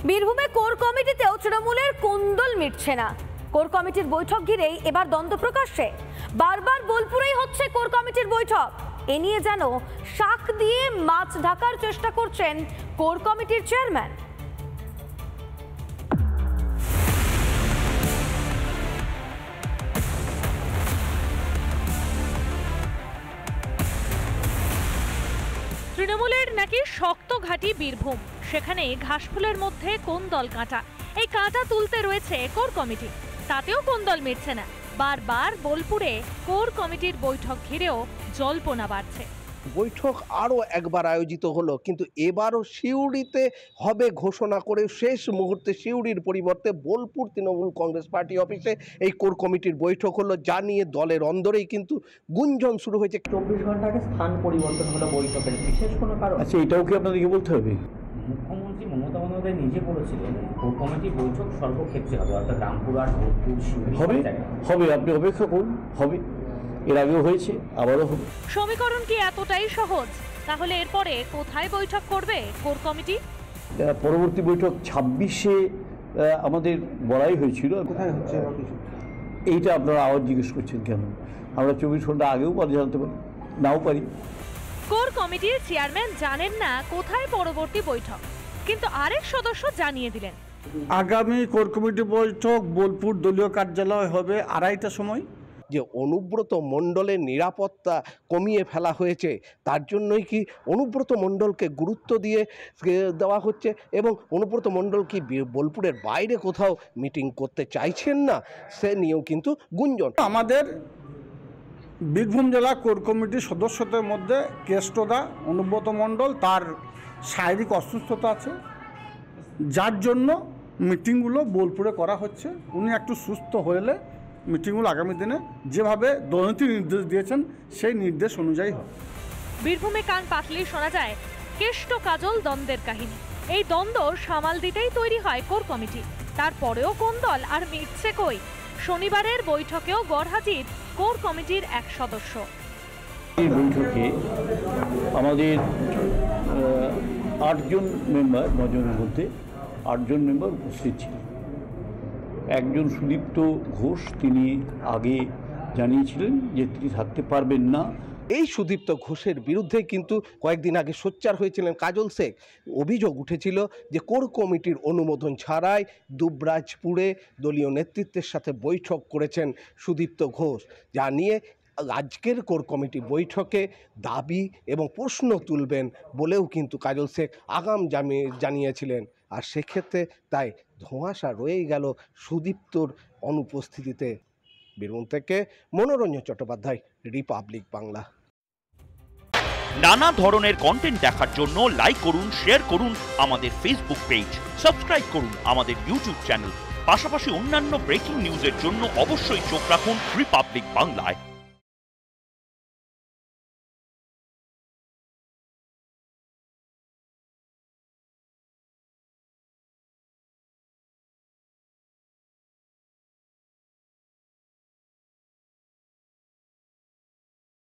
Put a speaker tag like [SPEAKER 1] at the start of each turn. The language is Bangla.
[SPEAKER 1] বীরভূমে কোর কমিটিতেও তৃণমূলের কোন্দল মিটছে না। কোর কমিটির বৈঠক ঘিরেই এবার দ্বন্দ্ব প্রকাশ্যে। বারবার বোলপুরেই হচ্ছে কোর কমিটির বৈঠক। এ নিয়ে যেন শাক দিয়ে মাছ ঢাকার চেষ্টা করছেন কোর কমিটির চেয়ারম্যান।
[SPEAKER 2] তৃণমূলের নাকি শক্ত ঘাঁটি বীরভূম, সেখানে ঘাসফুলের মধ্যে কোন দল কাঁটা। এই কাঁটা তুলতে রয়েছে কোর কমিটি, তাতেও কোন দল মিটছে না। বারবার বোলপুরে কোর কমিটির বৈঠক ঘিরেও জল্পনা বাড়ছে।
[SPEAKER 3] বৈঠক আরও একবার আয়োজিত হলো, কিন্তু এবারও সিউড়িতে হবে ঘোষণা করে শেষ মুহূর্তে সিউড়ির পরিবর্তে বোলপুর তৃণমূল কংগ্রেস পার্টি অফিসে এই কোর কমিটির বৈঠক হলো, যা নিয়ে দলের অন্দরেই কিন্তু গুঞ্জন শুরু হয়েছে।
[SPEAKER 4] 24 ঘন্টা আগে স্থান পরিবর্তন হলো বৈঠকের, বিশেষ কোনো কারণ?
[SPEAKER 5] আচ্ছা, এটাও কি আপনাদেরকে বলতে হবে?
[SPEAKER 4] মুখ্যমন্ত্রী মমতা বন্দ্যোপাধ্যায় নিজে বলেছিলেন কোর কমিটির বৈঠক সর্বক্ষেত্রে হবে, অর্থাৎ রামপুরহাট, বোলপুর, সিউড়ি
[SPEAKER 5] হবে। আপনি অপেক্ষা করুন, হবে। এর আগেও হয়েছে, আবারও হবে।
[SPEAKER 2] সমীকরণ কি এতটাই সহজ? তাহলে এরপরে কোথায় বৈঠক করবে কোর কমিটি?
[SPEAKER 5] পরবর্তী বৈঠক 26-এ আমাদের বলাই হয়েছিল।
[SPEAKER 3] কোথায় হচ্ছে
[SPEAKER 5] এইটা আপনারা আওয়াজ জিজ্ঞেস করছেন কেন? আমরা 24 ঘন্টা আগেও জানতে পারি, নাও পারি।
[SPEAKER 2] কোর কমিটির চেয়ারম্যান জানেন না কোথায় পরবর্তী বৈঠক, কিন্তু আরেক সদস্য জানিয়ে দিলেন
[SPEAKER 6] আগামী কোর কমিটি বৈঠক বোলপুর দলীয় কার্যালয় হবে 2:30টার সময়।
[SPEAKER 3] যে অনুব্রত মণ্ডলের নিরাপত্তা কমিয়ে ফেলা হয়েছে, তার জন্যই কি অনুব্রত মণ্ডলকে গুরুত্ব দিয়ে দেওয়া হচ্ছে, এবং অনুব্রত মণ্ডল কি বোলপুরের বাইরে কোথাও মিটিং করতে চাইছেন না, সে নিয়েও কিন্তু গুঞ্জন।
[SPEAKER 6] আমাদের বীরভূম জেলা কোর কমিটির সদস্যদের মধ্যে কেষ্টদা অনুব্রত মণ্ডল, তার শারীরিক অসুস্থতা আছে, যার জন্য মিটিংগুলো বোলপুরে করা হচ্ছে। উনি একটু সুস্থ হলে মিটিংগুলো আগামী দিনে যেভাবে দলনীতি নির্দেশ দিয়েছেন সেই নির্দেশ অনুযায়ী হবে।
[SPEAKER 2] বীরভূমে কান পাতলেই শোনা যায় কেষ্ট কাজল দ্বন্দ্বের কাহিনী। এই দ্বন্দ্ব সামাল দিতেই তৈরি হয় কোর কমিটি। তারপরেও কোন দল আর মিটছে কই? শনিবারের বৈঠকেও গড়হাজির কোর কমিটির এক সদস্য।
[SPEAKER 5] এই বৈঠকে আমাদের 8 জন মেম্বার, 9 জনের মধ্যে 8 জন মেম্বার উপস্থিত ছিলেন। একজন সুদীপ্ত ঘোষ, তিনি আগে জানিয়েছিলেন যে তিনি থাকতে পারবেন না।
[SPEAKER 3] এই সুদীপ্ত ঘোষের বিরুদ্ধে কিন্তু কয়েকদিন আগে সোচ্চার হয়েছিলেন কাজল শেখ। অভিযোগ উঠেছিল যে কোর কমিটির অনুমোদন ছাড়াই দুবরাজপুরে দলীয় নেতৃত্বের সাথে বৈঠক করেছেন সুদীপ্ত ঘোষ, যা নিয়ে আজকের কোর কমিটি বৈঠকে দাবি এবং প্রশ্ন তুলবেন বলেও কিন্তু কাজল শেখ আগাম জানিয়েছিলেন। আর সেক্ষেত্রে তাই ধোঁয়াশা রয়েই গেল সুদীপ্তর অনুপস্থিতিতে। বীরভূম থেকে মনোরঞ্জন চট্টোপাধ্যায়, রিপাবলিক বাংলা।
[SPEAKER 7] নানা ধরনের কন্টেন্ট দেখার জন্য লাইক করুন, শেয়ার করুন আমাদের ফেসবুক পেজ, সাবস্ক্রাইব করুন আমাদের ইউটিউব চ্যানেল। পাশাপাশি অন্যান্য ব্রেকিং নিউজের জন্য অবশ্যই চোখ রাখুন রিপাবলিক বাংলায়।